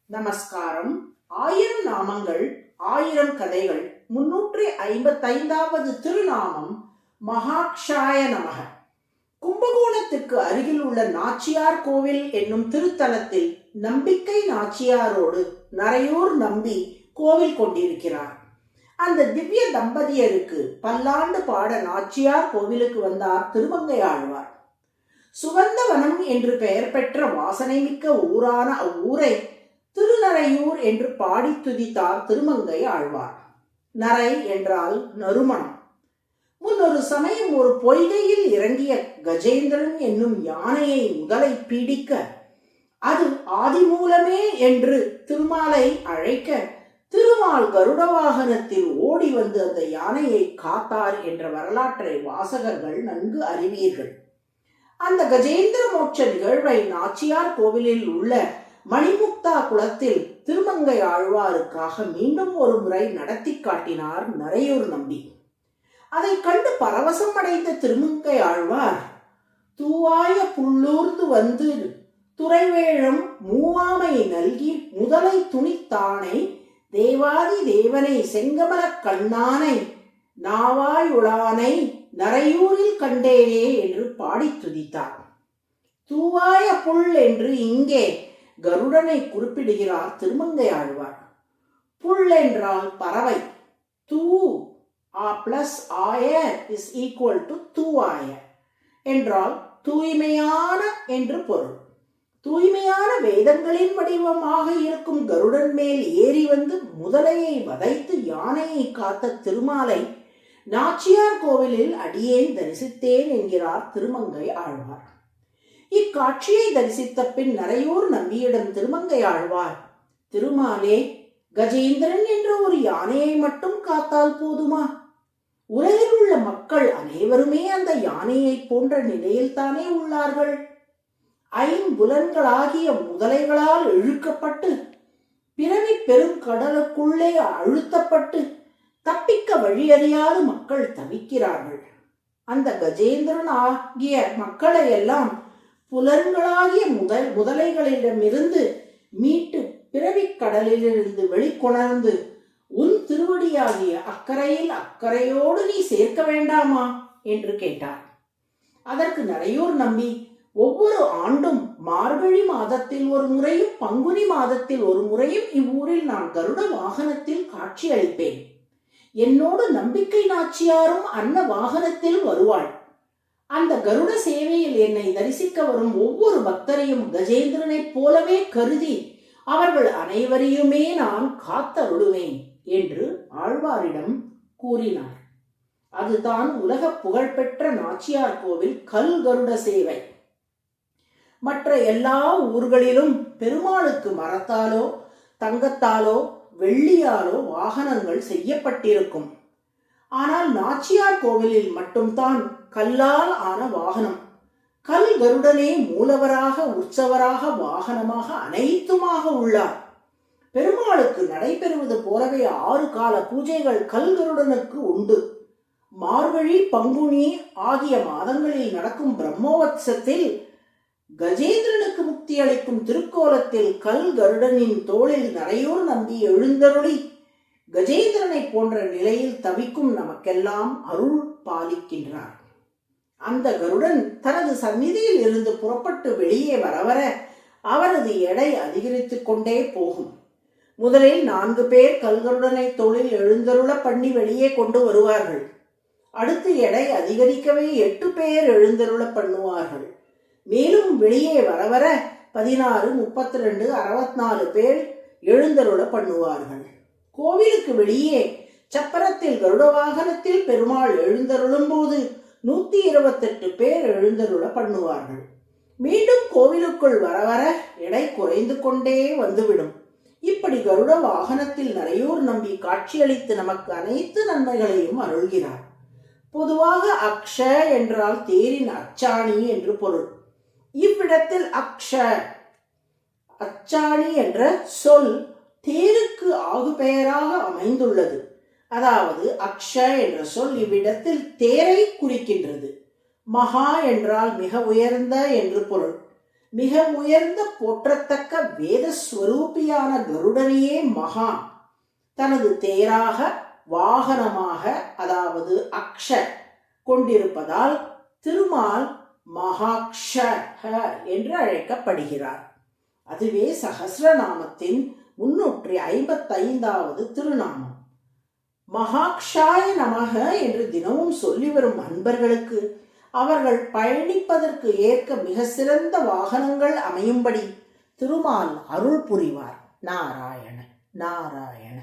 நமஸ்காரம். 1000 நாமங்கள் 1000 கதைகள் 355வது திருநாமம் மகாக்ஷாய நமக. கும்பகோணத்துக்கு அருகில் உள்ள நாச்சியார் கோவில் என்னும் திருத்தலத்தில் நம்பிக்கை நாச்சியாரோடு நரையூர் நம்பி கோவில் கொண்டிருக்கிறார். அந்த திவ்ய தம்பதியருக்கு பல்லாண்டு பாட நாச்சியார் கோவிலுக்கு வந்தார் திருமங்கை ஆழ்வார். சுகந்தவனம் என்று பெயர் பெற்ற வாசனை மிக்க ஊரான அவ்வூரை திருநரையூர் என்று பாடி துதித்தார் திருமங்கை ஆழ்வார். நரை என்றால் நறுமணம். முன்னொரு சமயம் ஒரு பொய்கையில் இறங்கிய கஜேந்திரன் என்னும் யானையை முதலை பீடிக்க அது ஆதிமூலமே என்று திருமாலை அழைக்க திருமால் கருட வாகனத்தில் ஓடி வந்து அந்த யானையை காத்தார் என்ற வரலாற்றை வாசகர்கள் நன்கு அறிவீர்கள். அந்த கஜேந்திர மோட்ச நிகழ்வை நாச்சியார் கோவிலில் உள்ள மணிமுக்தா குளத்தில் திருமங்கை ஆழ்வாருக்காக மீண்டும் ஒரு முறை நடத்தி காட்டினார் நரையூர் நம்பி. அதை கண்டு பரவசம் அடைந்த திருமங்கை ஆழ்வார் தூவாய புள்ளூர்ந்து வந்து துறைவேழம் மூவாமை நல்கி முதலை துணித்தானை தேவாதி தேவனை செங்கமல கண்ணானை நாவாயுளானை நரையூரில் கண்டேனே என்று பாடி துதித்தார். தூவாய புல் என்று இங்கே கருடனை குறிப்பிடுகிறார் திருமங்கை ஆழ்வார். புல் என்றால் பறவை. தூ பிளஸ் ஆய இஸ் ஈக்குவல் டு தூவாய என்றால் தூய்மையான என்று பொருள். தூய்மையான வேதங்களின் வடிவமாக இருக்கும் கருடன் மேல் ஏறி வந்து முதலையை வதைத்து யானையை காத்த திருமாலை நாச்சியார் கோவிலில் அடியேன் தரிசித்தேன் என்கிறார் திருமங்கை ஆழ்வார். இக்காட்சியை தரிசித்த பின் நரையூர் நம்பியிடம் திருமங்கை ஆழ்வார், திருமாலே, கஜேந்திரன் என்ற ஒரு யானையை மட்டும் காத்தால் போதுமா? உலகில் உள்ள மக்கள் அனைவருமே அந்த யானையை போன்ற நிலையில் தானே உள்ளார்கள். ஐம்புலன்களாகிய முதலைகளால் இழுக்கப்பட்டு பிறவி பெருங்கடலுக்குள்ளே அழுத்தப்பட்டு தப்பிக்க வழியறியாது மக்கள் தவிக்கிறார்கள். அந்த கஜேந்திரன் ஆகிய மக்களை எல்லாம் புலன்களாகிய முதலைகளிடமிருந்து மீட்டு பிறவி கடலிலிருந்து வெளிக்கொணர்ந்து உன் திருவடியாகிய அக்கறையில் அக்கறையோடு நீ சேர்க்க வேண்டாமா என்று கேட்டார். அதற்கு நரையூர் நம்பி, ஒவ்வொரு ஆண்டும் மார்கழி மாதத்தில் ஒரு முறையும் பங்குனி மாதத்தில் ஒரு முறையும் இவ்வூரில் நான் கருட வாகனத்தில் காட்சி அளிப்பேன். என்னோடு நம்பிக்கை நாச்சியாரும் அன்ன வாகனத்தில் வருவாள். அந்த கருட சேவையில் என்னை தரிசிக்க வரும் ஒவ்வொரு பக்தரையும் கஜேந்திரனைப் போலவே கருதி அவர்கள் அனைவரையுமே நான் காத்தருளுவேன் என்று ஆழ்வாரிடம் கூறினார். அதுதான் உலக புகழ்பெற்ற நாச்சியார் கோவில் கல் கருட சேவை. மற்ற எல்லா ஊர்களிலும் பெருமாளுக்கு மரத்தாலோ தங்கத்தாலோ வெள்ளியாலோ வாகனங்கள் செய்யப்பட்டிருக்கும். ஆனால் நாச்சியார் கோவிலில் மட்டும்தான் கல்லால் ஆன வாகனம். கல் கருடனே மூலவராக, உற்சவராக, வாகனமாக அனைத்துமாக உள்ளார். பெருமாளுக்கு நடைபெறுவது போலவே 6 கால பூஜைகள் கல் கருடனுக்கு உண்டு. மார்கழி பங்குனி ஆகிய மாதங்களில் நடக்கும் பிரம்மோற்சவத்தில் கஜேந்திரனுக்கு முக்தி அளிக்கும் திருக்கோலத்தில் கல் கருடனின் தோளில் நரையூர் நம்பி எழுந்தருளி கஜேந்திரனை போன்ற நிலையில் தவிக்கும் நமக்கெல்லாம் அருள் பாலிக்கின்றார். அந்த கருடன் தனது சந்நிதியில் இருந்து புறப்பட்டு வெளியே வரவர அவரது எடை அதிகரித்துக் கொண்டே போகும். முதலில் 4 பேர் கல்கருடனை தோளில் எழுந்தருள பண்ணி வெளியே கொண்டு வருவார்கள். அடுத்து எடை அதிகரிக்கவே 8 பேர் எழுந்தருள பண்ணுவார்கள். மேலும் வெளியே வரவர 16, 32, 64 பேர் எழுந்தருள பண்ணுவார்கள். கோவிலுக்கு வெளியே சப்பரத்தில் கருட வாகனத்தில் பெருமாள் எழுந்தருளும் போது 128 பேர் எழுந்தருள பண்ணுவார்கள். மீண்டும் கோவிலுக்குள் வரவர எடை குறைந்து கொண்டே வந்துவிடும். இப்படி கருட வாகனத்தில் நரையூர் நம்பி காட்சியளித்து நமக்கு அனைத்து நன்மைகளையும் அருள்கிறார். பொதுவாக அக்ஷ என்றால் தேரின் அச்சாணி என்று பொருள். இவ்விடத்தில் அச்சாணி என்ற சொல் தேருக்கு ஆகு பெயராக அமைந்துள்ளது. அதாவது அக்ஷ என்ற சொல் இவ்விடத்தில் தேரை குறிக்கின்றது. மகா என்றால் மிக உயர்ந்த என்று பொருள். மிக உயர்ந்த போற்றத்தக்க வேதஸ்வரூபியான கருடனையே மகான் தனது தேராக வாகனமாக, அதாவது அக்ஷ கொண்டிருப்பதால் திருமால் மகாக்ஷ என்று அழைக்கப்படுகிறார். அதுவே சஹஸ்ரநாமத்தின் 355வது திருநாமம். மகாக்ஷாய நமக என்று தினமும் சொல்லி வரும் அன்பர்களுக்கு அவர்கள் பயணிப்பதற்கு ஏற்க மிக சிறந்த வாகனங்கள் அமையும்படி திருமால் அருள் புரிவார். நாராயண நாராயண.